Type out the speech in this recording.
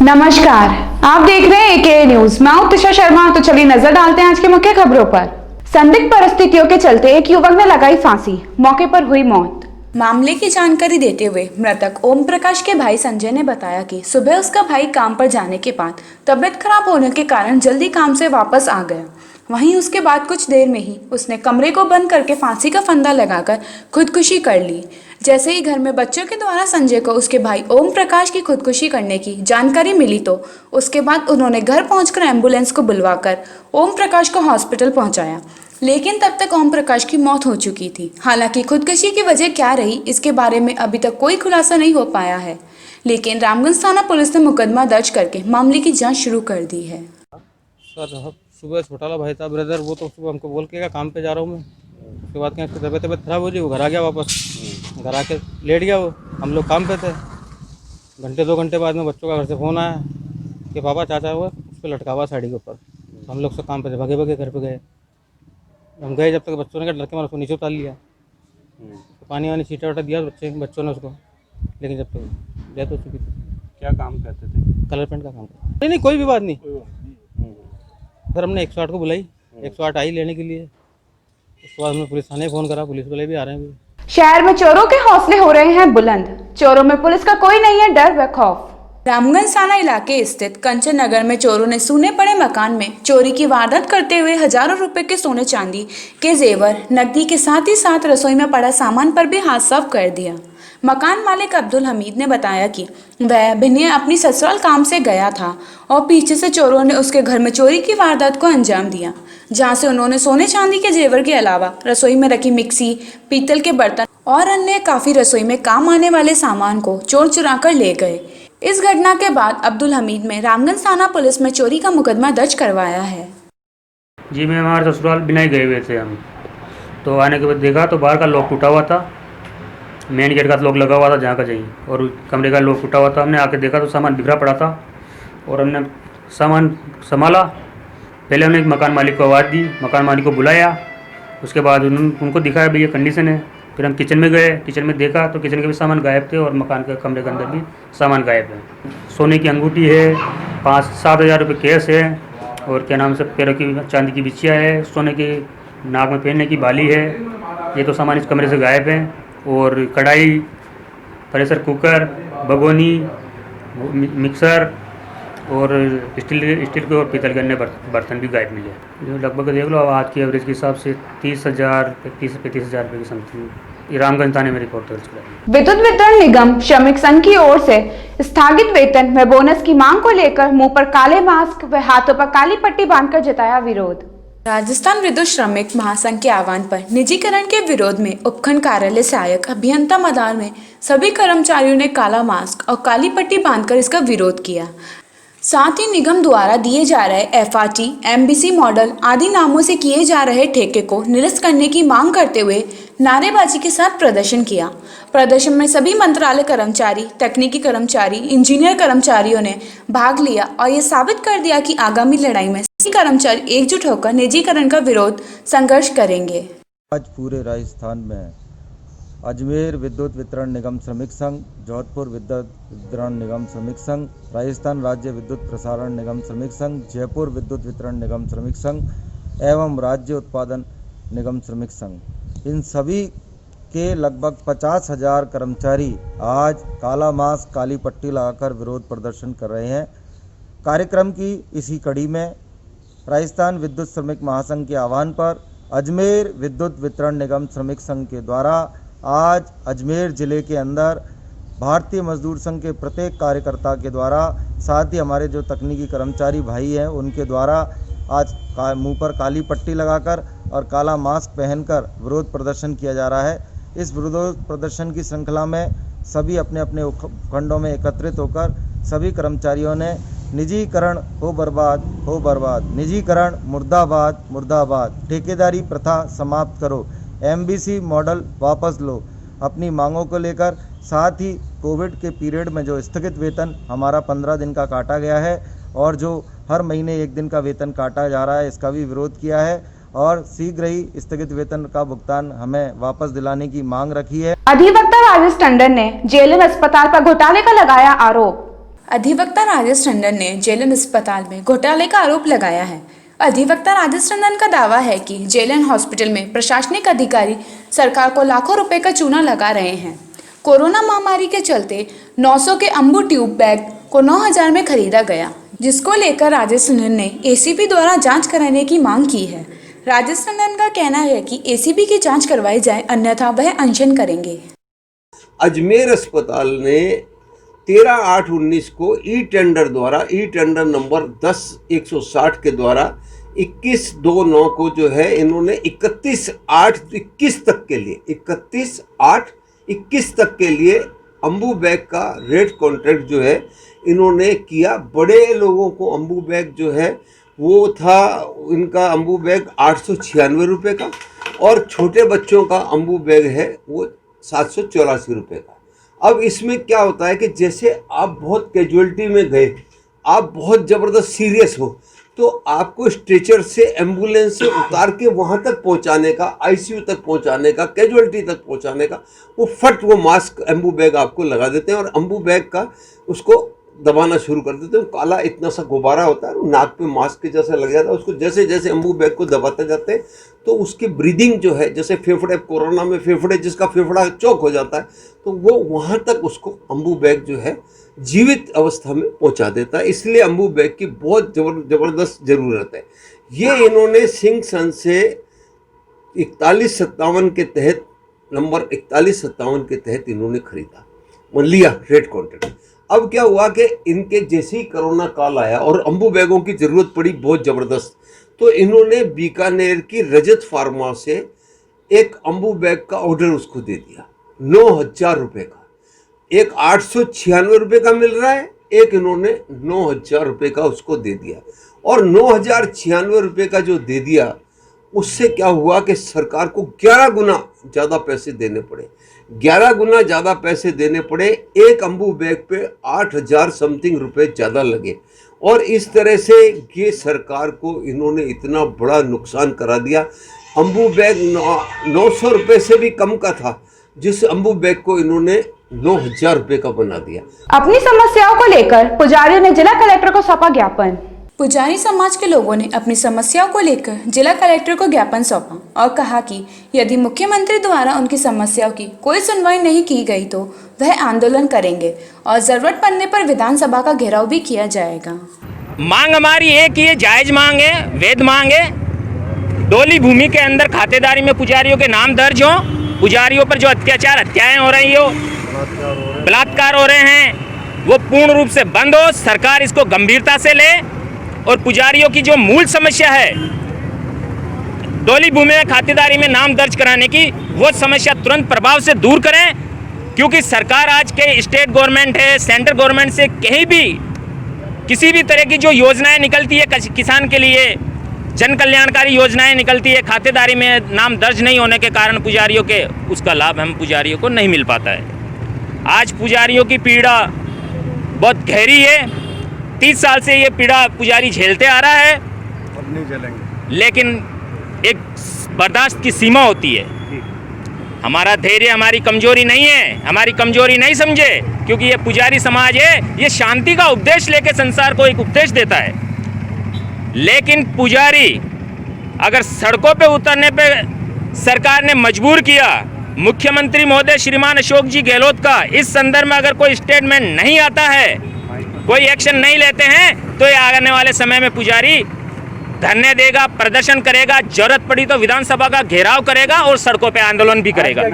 नमस्कार, आप देख रहे हैं एके न्यूज। मैं हूं तिशा शर्मा। तो चलिए नजर डालते हैं आज की मुख्य खबरों पर। संदिग्ध परिस्थितियों के चलते एक युवक ने लगाई फांसी, मौके पर हुई मौत। मामले की जानकारी देते हुए मृतक ओम प्रकाश के भाई संजय ने बताया कि सुबह उसका भाई काम पर जाने के बाद तबियत खराब होने के कारण जल्दी काम से वापस आ गया। वहीं उसके बाद कुछ देर में ही उसने कमरे को बंद करके फांसी का फंदा लगाकर खुदकुशी कर ली। जैसे ही घर में बच्चों के द्वारा संजय को उसके भाई ओम प्रकाश की खुदकुशी करने की जानकारी मिली तो उसके बाद उन्होंने घर पहुंचकर एम्बुलेंस को बुलवाकर ओम प्रकाश को हॉस्पिटल पहुंचाया, लेकिन तब तक ओम प्रकाश की मौत हो चुकी थी। हालांकि खुदकुशी की वजह क्या रही, इसके बारे में अभी तक कोई खुलासा नहीं हो पाया है, लेकिन रामगंज थाना पुलिस ने मुकदमा दर्ज करके मामले की जाँच शुरू कर दी है। सर सुबह छोटा वाला भाई था ब्रदर, वो तो सुबह हमको बोल के काम पे जा रहा हूँ मैं। उसके बाद क्या तबीयत खराब हो रही, वो घर आ गया वापस। घर आके लेट गया वो। हम लोग काम पे थे। घंटे 2 घंटे बाद में बच्चों का घर से फ़ोन आया कि पापा चाचा हुआ उस पर लटका हुआ साड़ी के ऊपर। तो हम लोग सब काम पे थे, भागे भागे घर पे गए। हम गए जब तक बच्चों ने क्या लड़के मारा, उसको नीचे उतार लिया। तो पानी वानी छीटा वटा दिया बच्चों ने उसको, लेकिन जब तक डेथ हो चुकी थी। क्या काम करते थे? कलर पेंट का काम करता। नहीं कोई भी बात नहीं। सर हमने 108 को बुलाई, 108 आई लेने के लिए। उसके बाद हमने पुलिस थाने फ़ोन करा, पुलिस वाले भी आ रहे हैं अभी। शहर में चोरों के हौसले हो रहे हैं बुलंद। चोरों में पुलिस का कोई नहीं है डर व खौफ। रामगंज थाना इलाके स्थित कंचन नगर में चोरों ने सूने पड़े मकान में चोरी की वारदात करते हुए हजारों रुपए के सोने चांदी के जेवर, नकदी के साथ ही साथ रसोई में पड़ा सामान पर भी हाथ साफ कर दिया। मकान मालिक अब्दुल हमीद ने बताया कि वह भिने अपनी ससुराल काम से गया था और पीछे से चोरों ने उसके घर में चोरी की वारदात को अंजाम दिया, जहां से उन्होंने सोने चांदी के जेवर के अलावा रसोई में रखी मिक्सी, पीतल के बर्तन और अन्य काफी रसोई में काम आने वाले सामान को चोर चुरा कर ले गए। इस घटना के बाद अब्दुल हमीद में रामगंज थाना पुलिस में चोरी का मुकदमा दर्ज करवाया है। जी मैं हमारे ससुराल बिना ही गए हुए थे हम। तो आने के बाद देखा तो बाहर का लॉक टूटा हुआ था, मेन गेट का लॉक लगा हुआ था जहाँ का जहीं, और कमरे का लॉक टूटा हुआ था। हमने आके देखा तो सामान बिखरा पड़ा था और हमने सामान संभाला। पहले हमने मकान मालिक को आवाज़ दी, मकान मालिक को बुलाया। उसके बाद उनको दिखाया भाई ये कंडीशन है। फिर हम किचन में गए, किचन में देखा तो किचन के भी सामान गायब थे और मकान के कमरे के अंदर भी सामान गायब है। सोने की अंगूठी है, 5-7 हज़ार रुपये कैश है और क्या नाम से पैरों की चांदी की बिछिया है, सोने के नाक में पहनने की बाली है। ये तो सामान इस कमरे से गायब है। और कढ़ाई, प्रेशर कुकर, भगोनी, मिक्सर और स्टील के और पीतल के अन्य बर्तन भी गायब मिले। जो लगभग देख लो आज की एवरेज के हिसाब से 30,000 35 हज़ार रुपये की समथिंग रामगंज थाने में रिपोर्ट दर्ज कराई। विद्युत वितरण निगम श्रमिक संघ की ओर से स्थगित वेतन व बोनस की मांग को लेकर मुंह पर काले मास्क व हाथों पर काली पट्टी बांधकर जताया विरोध। राजस्थान विद्युत श्रमिक महासंघ के आह्वान पर निजीकरण के विरोध में उपखंड कार्यालय सहायक अभियंता मदार में सभी कर्मचारियों ने काला मास्क और काली पट्टी बांधकर इसका विरोध किया। साथ ही निगम द्वारा दिए जा रहे FRT, MBC मॉडल आदि नामों से किए जा रहे ठेके को निरस्त करने की मांग करते हुए नारेबाजी के साथ प्रदर्शन किया। प्रदर्शन में सभी मंत्रालय कर्मचारी, तकनीकी कर्मचारी, इंजीनियर कर्मचारियों ने भाग लिया और ये साबित कर दिया कि आगामी लड़ाई में सभी कर्मचारी एकजुट होकर निजीकरण का विरोध संघर्ष करेंगे। आज पूरे राजस्थान में अजमेर विद्युत वितरण निगम श्रमिक संघ, जोधपुर विद्युत वितरण निगम श्रमिक संघ, राजस्थान राज्य विद्युत प्रसारण निगम श्रमिक संघ, जयपुर विद्युत वितरण निगम श्रमिक संघ एवं राज्य उत्पादन निगम श्रमिक संघ, इन सभी के लगभग 50,000 कर्मचारी आज काला मास्क, काली पट्टी लगाकर विरोध प्रदर्शन कर रहे हैं। कार्यक्रम की इसी कड़ी में राजस्थान विद्युत श्रमिक महासंघ के आह्वान पर अजमेर विद्युत वितरण निगम श्रमिक संघ के द्वारा आज अजमेर ज़िले के अंदर भारतीय मजदूर संघ के प्रत्येक कार्यकर्ता के द्वारा, साथ ही हमारे जो तकनीकी कर्मचारी भाई हैं उनके द्वारा आज मुंह पर काली पट्टी लगाकर और काला मास्क पहनकर विरोध प्रदर्शन किया जा रहा है। इस विरोध प्रदर्शन की श्रृंखला में सभी अपने अपने उपखंडों में एकत्रित होकर सभी कर्मचारियों ने निजीकरण हो बर्बाद, निजीकरण मुर्दाबाद मुर्दाबाद, ठेकेदारी प्रथा समाप्त करो, MBC मॉडल वापस लो, अपनी मांगों को लेकर, साथ ही कोविड के पीरियड में जो स्थगित वेतन हमारा 15 दिन का काटा गया है और जो हर महीने 1 दिन का वेतन काटा जा रहा है, इसका भी विरोध किया है और शीघ्र ही स्थगित वेतन का भुगतान हमें वापस दिलाने की मांग रखी है। अधिवक्ता राजेश टंडन ने जेएलएन अस्पताल पर घोटाले का लगाया आरोप। अधिवक्ता राजेश टंडन ने जेलन अस्पताल में घोटाले का आरोप लगाया है। अधिवक्ता राजेश टंडन का दावा है कि जेलन हॉस्पिटल में प्रशासनिक अधिकारी सरकार को लाखों रुपए का चूना लगा रहे हैं। कोरोना महामारी के चलते 900 के अम्बू ट्यूब बैग को 9000 में खरीदा गया, जिसको लेकर राजेश टंडन ने एसीपी द्वारा जांच कराने की मांग की है। राजेश टंडन का कहना है कि एसीपी की जांच करवाई जाए, अन्यथा वह अनशन करेंगे। अजमेर अस्पताल ने 13/8/19 को ई टेंडर नंबर 10/160 के द्वारा 21/2/9 को जो है इन्होंने 31/8/21 तक के लिए अम्बू बैग का रेट कॉन्ट्रैक्ट जो है इन्होंने किया। बड़े लोगों को अम्बू बैग जो है वो था, इनका अम्बू बैग 896 रुपये का, और छोटे बच्चों का अम्बू बैग है वो 784 रुपये का। अब इसमें क्या होता है कि जैसे आप बहुत कैजुअलिटी में गए, आप बहुत ज़बरदस्त सीरियस हो, तो आपको स्ट्रेचर से एम्बुलेंस से उतार के वहाँ तक पहुँचाने का, आईसीयू तक पहुँचाने का, कैजुअलिटी तक पहुँचाने का, वो मास्क एम्बू बैग आपको लगा देते हैं और अम्बू बैग का उसको दबाना शुरू कर देते हैं। काला इतना सा गुब्बारा होता है, नाक पे मास्क के जैसा लग जाता है। उसको जैसे जैसे अम्बू बैग को दबाते जाते हैं तो उसकी ब्रीदिंग जो है, जैसे फेफड़े, कोरोना में फेफड़े, जिसका फेफड़ा चौक हो जाता है, तो वो वहाँ तक उसको अम्बू बैग जो है जीवित अवस्था में पहुँचा देता है। इसलिए अम्बू बैग की बहुत ज़बरदस्त ज़रूरत है। ये इन्होंने सिंह सन से 4157 के तहत, नंबर 4157 के तहत इन्होंने खरीदा, लिया रेट कॉन्ट्रैक्ट। अब क्या हुआ कि इनके जैसे ही कोरोना काल आया और अम्बू बैगों की ज़रूरत पड़ी बहुत ज़बरदस्त, तो इन्होंने बीकानेर की रजत फार्मा से एक अम्बू बैग का ऑर्डर उसको दे दिया 9000 रुपये का। एक 896 रुपये का मिल रहा है, एक इन्होंने 9000 रुपये का उसको दे दिया। और 9096 रुपये का जो दे दिया, उससे क्या हुआ कि सरकार को 11 गुना ज़्यादा पैसे देने पड़े। 11 गुना ज़्यादा पैसे देने पड़े, एक अम्बू बैग पे 8000 समथिंग रुपये ज़्यादा लगे। और इस तरह से ये सरकार को इन्होंने इतना बड़ा नुकसान करा दिया। अम्बू बैग 900 रुपये से भी कम का था, जिस अम्बू बैग को इन्होंने 9000 रुपये का बना दिया। अपनी समस्याओं को लेकर पुजारियों ने जिला कलेक्टर को सौंपा ज्ञापन। पुजारी समाज के लोगों ने अपनी समस्याओं को लेकर जिला कलेक्टर को ज्ञापन सौंपा और कहा कि यदि मुख्यमंत्री द्वारा उनकी समस्याओं की कोई सुनवाई नहीं की गई तो वह आंदोलन करेंगे और जरूरत पड़ने पर विधानसभा का घेराव भी किया जाएगा। मांग हमारी एक ही है, जायज मांग है, वैध मांग है। डोली भूमि के अंदर खातेदारी में पुजारियों के नाम दर्ज हो, पुजारियों पर जो अत्याचार, हत्याएं हो रही हो, बलात्कार हो रहे हैं, वो पूर्ण रूप से बंद हो। सरकार इसको गंभीरता से ले और पुजारियों की जो मूल समस्या है डोली भूमि में खातेदारी में नाम दर्ज कराने की, वो समस्या तुरंत प्रभाव से दूर करें। क्योंकि सरकार आज के स्टेट गवर्नमेंट है, सेंट्रल गवर्नमेंट से कहीं भी किसी भी तरह की जो योजनाएं निकलती है किसान के लिए, जन कल्याणकारी योजनाएं निकलती है, खातेदारी में नाम दर्ज नहीं होने के कारण पुजारियों के उसका लाभ हम पुजारियों को नहीं मिल पाता है। आज पुजारियों की पीड़ा बहुत गहरी है। 30 साल से ये पीड़ा पुजारी झेलते आ रहा है, अब नहीं झेलेंगे। लेकिन एक बर्दाश्त की सीमा होती है। हमारा धैर्य हमारी कमजोरी नहीं है, हमारी कमजोरी नहीं समझे, क्योंकि ये पुजारी समाज है, ये शांति का उपदेश लेके संसार को एक उपदेश देता है। लेकिन पुजारी अगर सड़कों पे उतरने पे सरकार ने मजबूर किया, मुख्यमंत्री महोदय श्रीमान अशोक जी गहलोत का इस संदर्भ में अगर कोई स्टेटमेंट नहीं आता है, कोई एक्शन नहीं लेते हैं, तो ये आने वाले समय में पुजारी धरने देगा, प्रदर्शन करेगा, जरूरत पड़ी तो विधानसभा का घेराव करेगा और सड़कों पे आंदोलन भी करेगा।